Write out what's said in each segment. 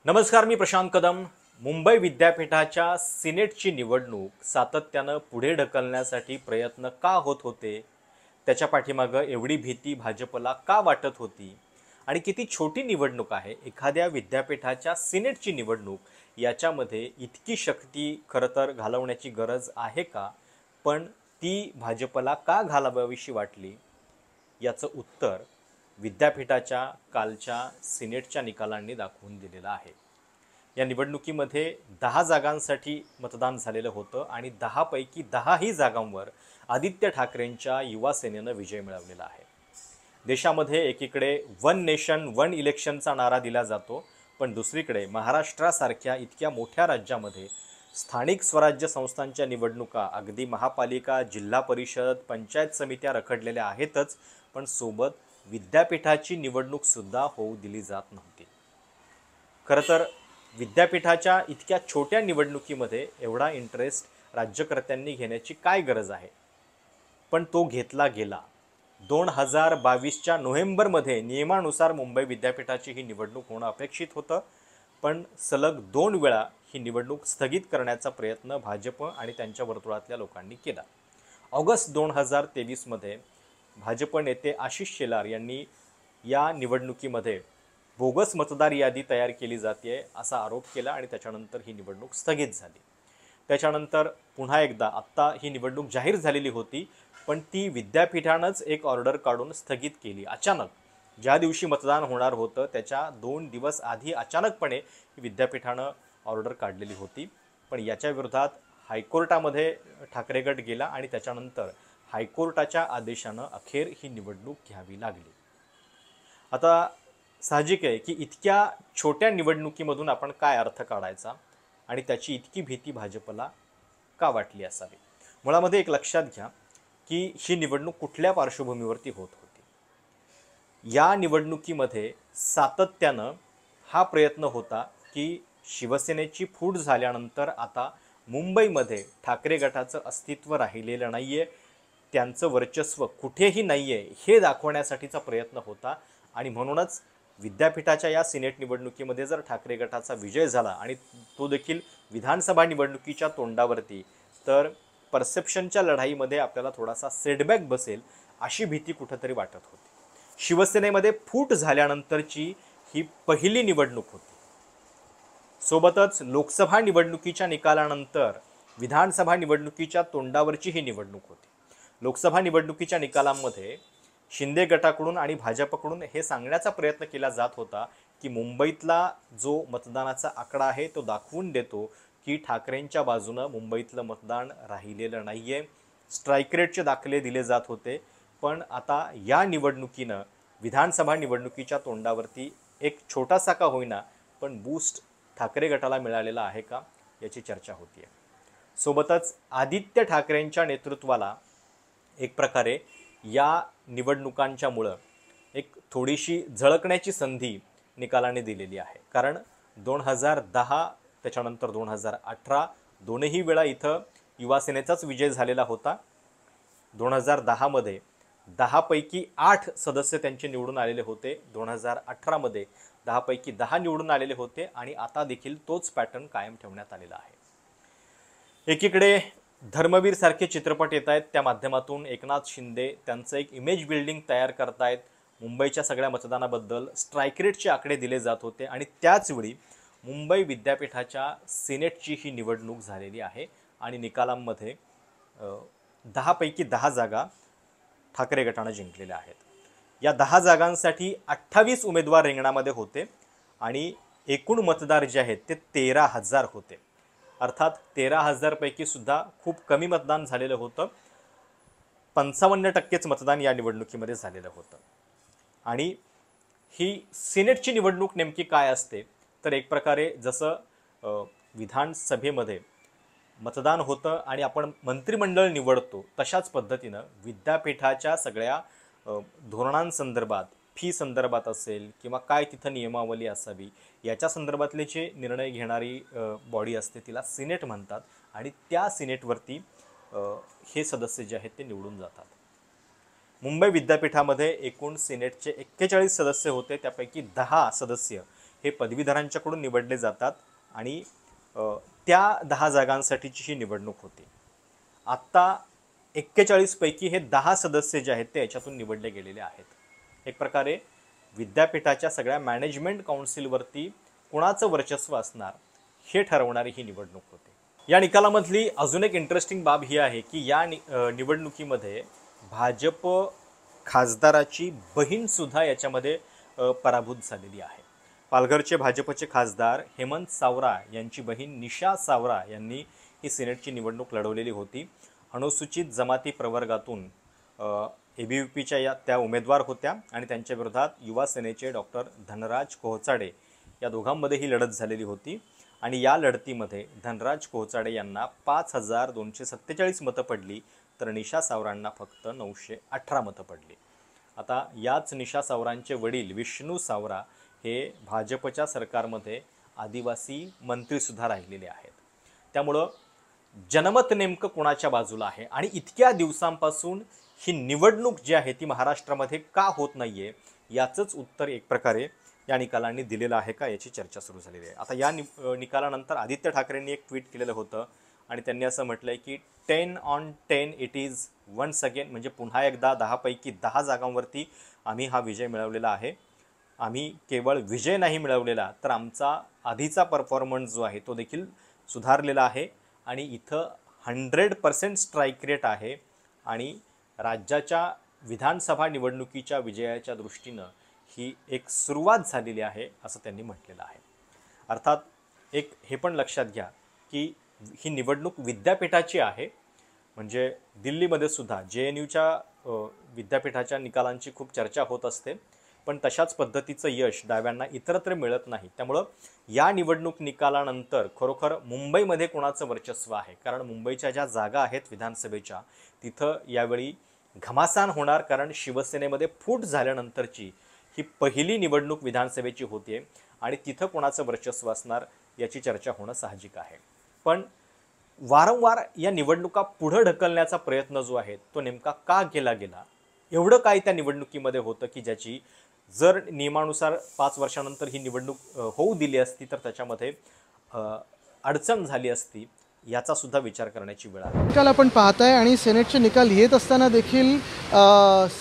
नमस्कार, मी प्रशांत कदम. मुंबई विद्यापीठाच्या सिनेटची निवडणूक सातत्यानं पुढे ढकलण्यासाठी प्रयत्न का होत होते, त्याच्या पाठीमागं एवढी भीती भाजपला का वाटत होती आणि किती छोटी निवडणूक आहे एखाद्या विद्यापीठाच्या सिनेटची निवडणूक याच्यामध्ये इतकी शक्ती खरं तर घालवण्याची गरज आहे का, पण ती भाजपला का घालावीशी वाटली याचं उत्तर विद्यापीठाच्या कालच्या सिनेटच्या निकालांनी दाखवून दिलेलं आहे. या निवडणुकीमध्ये 10 जागांसाठी मतदान झालेलं होतं आणि 10 पैकी 10ही जागांवर आदित्य ठाकरेंच्या युवा सेनेनं विजय मिळवलेला आहे. देशामध्ये एकीकडे वन नेशन वन इलेक्शनचा नारा दिला जातो, पण दुसरीकडे महाराष्ट्रासारख्या इतक्या मोठ्या राज्यामध्ये स्थानिक स्वराज्य संस्थांच्या निवडणुका अगदी महापालिका, जिल्हा परिषद, पंचायत समित्या रखडलेल्या आहेतच, पण सोबत विद्यापीठाची निवडणूकसुद्धा होऊ दिली जात नव्हती. खरं तर विद्यापीठाच्या इतक्या छोट्या निवडणुकीमध्ये एवढा इंटरेस्ट राज्यकर्त्यांनी घेण्याची काय गरज आहे, पण तो घेतला गेला. 2022च्या नोव्हेंबरमध्ये नियमानुसार मुंबई विद्यापीठाची ही निवडणूक होणं अपेक्षित होतं, पण सलग 2 वेळा ही निवडणूक स्थगित करण्याचा प्रयत्न भाजप आणि त्यांच्या वर्तुळातल्या लोकांनी केला. ऑगस्ट 2023मध्ये भाजप नेते आशिष शेलार यांनी या निवडणुकीमध्ये बोगस मतदार यादी तयार केली जाते असा आरोप केला आणि त्याच्यानंतर ही निवडणूक स्थगित झाली. त्याच्यानंतर पुन्हा एकदा आत्ता ही निवडणूक जाहीर झालेली होती, पण ती विद्यापीठानंच एक ऑर्डर काढून स्थगित केली. अचानक ज्या दिवशी मतदान होणार होतं त्याच्या 2 दिवस आधी अचानकपणे विद्यापीठानं ऑर्डर काढलेली होती. पण याच्या विरोधात हायकोर्टामध्ये ठाकरे गट गेला आणि त्याच्यानंतर हायकोर्टाच्या आदेशानं अखेर ही निवडणूक घ्यावी लागली. आता साहजिक आहे की इतक्या छोट्या निवडणुकीमधून आपण काय अर्थ काढायचा आणि त्याची इतकी भीती भाजपला का वाटली असावी. मुळामध्ये एक लक्षात घ्या की ही निवडणूक कुठल्या पार्श्वभूमीवरती होत होती. या निवडणुकीमध्ये सातत्यानं हा प्रयत्न होता की शिवसेनेची फूट झाल्यानंतर आता मुंबईमध्ये ठाकरे गटाचं अस्तित्व राहिलेलं नाही आहे, त्यांचं वर्चस्व कुठेही नाही आहे हे दाखवण्यासाठीचा प्रयत्न होता. आणि म्हणूनच विद्यापीठाच्या या सिनेट निवडणुकीमध्ये जर ठाकरे गटाचा विजय झाला आणि तो देखील विधानसभा निवडणुकीच्या तोंडावरती, तर परसेप्शनच्या लढाईमध्ये आपल्याला थोडासा सेटबॅक बसेल अशी भीती कुठंतरी वाटत होती. शिवसेनेमध्ये फूट झाल्यानंतरची ही पहिली निवडणूक होती. सोबतच लोकसभा निवडणुकीच्या निकालानंतर विधानसभा निवडणुकीच्या तोंडावरची ही निवडणूक होती. लोकसभा निवडणुकीच्या निकालांमध्ये शिंदे गटाकडून आणि भाजपकडून हे सांगण्याचा प्रयत्न केला जात होता की मुंबईतला जो मतदानाचा आकडा आहे तो दाखवून देतो की ठाकरेंच्या बाजूनं मुंबईतलं मतदान राहिलेलं नाही आहे. स्ट्राईक रेटचे दाखले दिले जात होते. पण आता या निवडणुकीनं विधानसभा निवडणुकीच्या तोंडावरती एक छोटासा का होईना पण बूस्ट ठाकरे गटाला मिळालेला आहे का याची चर्चा होती आहे. सोबतच आदित्य ठाकरेंच्या नेतृत्वाला एक प्रकारे या निवडणुकांच्यामुळं एक थोडीशी झळकण्याची संधी निकालाने दिलेली आहे. कारण 2010 त्याच्यानंतर 2018 दोनही वेळा इथं युवासेनेचाच विजय झालेला होता. 2010मध्ये 10 पैकी 8 सदस्य त्यांचे निवडून आलेले होते. 2018मध्ये 10 पैकी 10 निवडून आलेले होते आणि आता देखील तोच पॅटर्न कायम ठेवण्यात आलेला आहे. एकीकडे धर्मवीर सारखे चित्रपट येत आहेत, त्या माध्यमातून एकनाथ शिंदे त्यांचं एक इमेज बिल्डिंग तयार करतायत. मुंबईच्या सगळ्या मतदानाबद्दल स्ट्राईक रेटचे आकडे दिले जात होते आणि त्याचवेळी मुंबई विद्यापीठाच्या सिनेटची ही निवडणूक झालेली आहे आणि निकालांमध्ये 10 पैकी 10 जागा ठाकरे गटानं जिंकलेल्या आहेत. या 10 जागांसाठी 28 उमेदवार रिंगणामध्ये होते आणि एकूण मतदार जे आहेत ते 13,000 होते. अर्थात 13,000 पैकी सुद्धा खूप कमी मतदान झालेलं होतं. 55% मतदान या निवडणुकीमध्ये झालेलं होतं. आणि ही सिनेटची निवडणूक नेमकी काय असते, तर एक प्रकारे जसं विधानसभेमध्ये मतदान होतं आणि आपण मंत्रिमंडळ निवडतो तशाच पद्धतीनं विद्यापीठाच्या सगळ्या धोरणांसंदर्भात, फी संदर्भात असेल किंवा काय तिथं नियमावली असावी याच्या संदर्भातले जे निर्णय घेणारी बॉडी असते तिला सिनेट म्हणतात आणि त्या सिनेटवरती हे सदस्य जे आहेत ते निवडून जातात. मुंबई विद्यापीठामध्ये एकूण सिनेटचे 41 सदस्य होते, त्यापैकी 10 सदस्य हे पदवीधरांच्याकडून निवडले जातात आणि त्या 10 जागांसाठीची ही निवडणूक होती. आत्ता 41 पैकी हे 10 सदस्य जे आहेत ते याच्यातून निवडले गेलेले आहेत. एक प्रकारे विद्यापीठाच्या सगळ्या मॅनेजमेंट काउन्सिलवरती कोणाचं वर्चस्व असणार हे ठरवणारी ही निवडणूक होती. या निकालामधली अजून एक इंटरेस्टिंग बाब ही आहे की या निवडणुकीमध्ये भाजप खासदाराची बहीणसुद्धा याच्यामध्ये पराभूत झालेली आहे. पालघरचे भाजपचे खासदार हेमंत सावरा यांची बहीण निशा सावरा यांनी ही सिनेटची निवडणूक लढवलेली होती. अनुसूचित जमाती प्रवर्गातून ABVPच्या या त्या उमेदवार होत्या आणि त्यांच्या विरोधात युवा सेनेचे डॉक्टर धनराज कोहचाडे या दोघांमध्ये ही लढत झालेली होती आणि या लढतीमध्ये धनराज कोहचाडे यांना 5247 मतं पडली तर निशा सावरांना फक्त 918 मतं पडली. आता याच निशा सावरांचे वडील विष्णू सावरा हे भाजपच्या सरकारमध्ये आदिवासी मंत्रीसुद्धा राहिलेले आहेत. त्यामुळं जनमत नेमकं कोणाच्या बाजूला आहे आणि इतक्या दिवसांपासून ही निवडणूक जी आहे ती महाराष्ट्रामध्ये का होत नाही आहे याचंच उत्तर एक प्रकारे या निकालांनी दिलेलं आहे का याची चर्चा सुरू झालेली आहे. आता या निकालानंतर आदित्य ठाकरेंनी एक ट्विट केलेलं होतं आणि त्यांनी असं म्हटलं आहे की 10 on 10 it is once again, म्हणजे पुन्हा एकदा 10 पैकी 10 जागांवरती आम्ही हा विजय मिळवलेला आहे. आम्ही केवळ विजय नाही मिळवलेला तर आमचा आधीचा परफॉर्मन्स जो आहे तो देखील सुधारलेला आहे आणि इथं 100% स्ट्राईक रेट आहे आणि राज्याच्या विधानसभा निवडणुकीच्या विजयाच्या दृष्टीनं ही एक सुरुवात झालेली आहे असं त्यांनी म्हटलेलं आहे. अर्थात एक हे पण लक्षात घ्या की ही निवडणूक विद्यापीठाची आहे, म्हणजे दिल्लीमध्ये सुद्धा JNUच्या विद्यापीठाच्या निकालांची खूप चर्चा होत असते, पण तशाच पद्धतीचं यश डाव्यांना इतरत्र मिळत नाही. त्यामुळं या निवडणूक निकालानंतर खरोखर मुंबईमध्ये कोणाचं वर्चस्व आहे, कारण मुंबईच्या ज्या जागा आहेत विधानसभेच्या तिथं यावेळी घमासान होणार, कारण शिवसेनेमध्ये फूट झाल्यानंतरची ही पहिली निवडणूक विधानसभेची होते आणि तिथं कोणाचं वर्चस्व असणार याची चर्चा होणं साहजिक आहे. पण वारंवार या निवडणुका पुढं ढकलण्याचा प्रयत्न जो आहे तो नेमका का केला गेला, एवढं काय त्या निवडणुकीमध्ये होतं की ज्याची जर नियमानुसार 5 वर्षानंतर ही निवडणूक होऊ दिली असती तर त्याच्यामध्ये अडचण झाली असती, याचा सुद्धा विचार करण्याची वेळ आहे. निकाल आपण पाहताय आणि सेनेटचे निकाल येत असताना देखील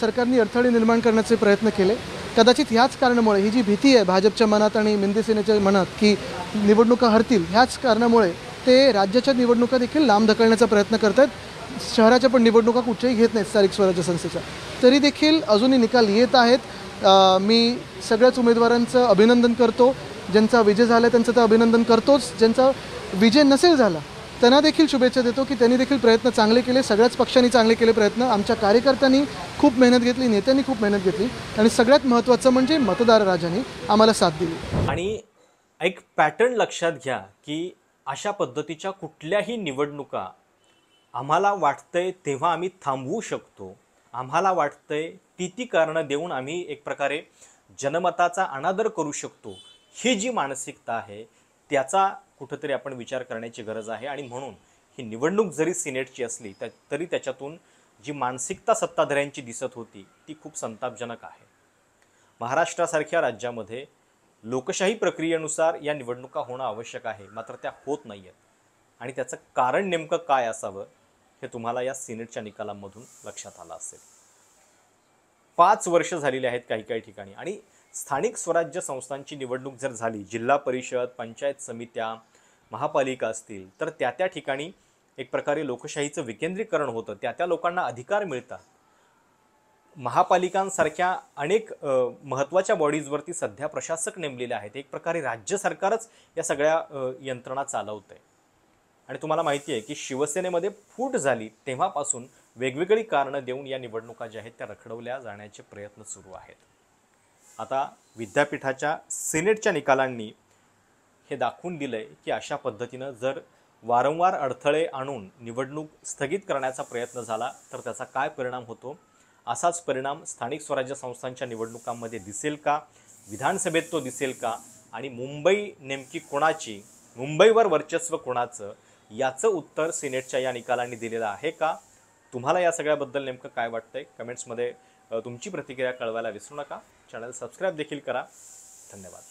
सरकारने अडथळे निर्माण करण्याचे प्रयत्न केले. कदाचित ह्याच कारणामुळे ही जी भीती आहे भाजपच्या मनात आणि मिंदे सेनेच्या मनात की निवडणुका हरतील, ह्याच कारणामुळे ते राज्याच्या निवडणुका देखील लांब ढकलण्याचा प्रयत्न करत आहेत. शहराच्या पण निवडणुका कुठेही घेत नाहीत स्थानिक स्वराज्य संस्थेच्या, तरी देखील अजूनही निकाल येत आहेत. मी सगळ्याच उमेदवारांचं अभिनंदन करतो. ज्यांचा विजय झाला त्यांचं तर अभिनंदन करतोच, ज्यांचा विजय नसेल झाला त्यांना देखील शुभेच्छा देतो की त्यांनी देखील प्रयत्न चांगले केले. सगळ्याच पक्षांनी चांगले केले प्रयत्न. आमच्या कार्यकर्त्यांनी खूप मेहनत घेतली, नेत्यांनी खूप मेहनत घेतली आणि सगळ्यात महत्त्वाचं म्हणजे मतदार राजांनी आम्हाला साथ दिली. आणि एक पॅटर्न लक्षात घ्या की अशा पद्धतीच्या कुठल्याही निवडणुका आम्हाला वाटतंय तेव्हा आम्ही थांबवू शकतो, आम्हाला वाटतंय ती कारणं देऊन आम्ही एक प्रकारे जनमताचा अनादर करू शकतो, ही जी मानसिकता आहे त्याचा कुठंतरी आपण विचार करण्याची गरज आहे. आणि म्हणून ही निवडणूक जरी सिनेटची असली तरी त्याच्यातून जी मानसिकता सत्ताधाऱ्यांची दिसत होती ती खूप संतापजनक आहे. महाराष्ट्रासारख्या राज्यामध्ये लोकशाही प्रक्रियेनुसार या निवडणुका होणं आवश्यक आहे, मात्र त्या होत नाही आहेत आणि त्याचं कारण नेमकं काय असावं हे तुम्हाला या सिनेटच्या निकालांमधून लक्षात आलं असेल. 5 वर्ष झालेली आहेत काही काही ठिकाणी आणि स्थानिक स्वराज्य संस्थांची निवडणूक जर झाली, जिल्हा परिषद, पंचायत समित्या, महापालिका असतील, तर त्या ठिकाणी एक प्रकारे लोकशाहीचं विकेंद्रीकरण होतं, त्या लोकांना अधिकार मिळतात. महापालिकांसारख्या अनेक महत्त्वाच्या बॉडीजवरती सध्या प्रशासक नेमलेले आहेत. एक प्रकारे राज्य सरकारच या सगळ्या यंत्रणा चालवतंय. आणि तुम्हाला माहिती आहे की शिवसेनेमध्ये फूट झाली तेव्हापासून वेगवेगळी कारणं देऊन या निवडणुका ज्या आहेत त्या रखडवल्या जाण्याचे प्रयत्न सुरू आहेत. आता विद्यापीठाच्या सिनेटच्या निकालांनी हे दाखवून दिलंय की अशा पद्धतीनं जर वारंवार अडथळे आणून निवडणूक स्थगित करण्याचा प्रयत्न झाला तर त्याचा काय परिणाम होतो. असाच परिणाम स्थानिक स्वराज्य संस्थांच्या निवडणुकांमध्ये दिसेल का, विधानसभेत तो दिसेल का, आणि मुंबई नेमकी कोणाची, मुंबईवर वर्चस्व कोणाचं, याचं उत्तर सिनेटच्या या निकालांनी दिलेलं आहे का. तुम्हाला या सगळ्याबद्दल नेमकं काय वाटतंय कमेंट्समध्ये तुमची प्रतिक्रिया कळवायला विसरू नका. चॅनल सबस्क्राईब देखील करा. धन्यवाद.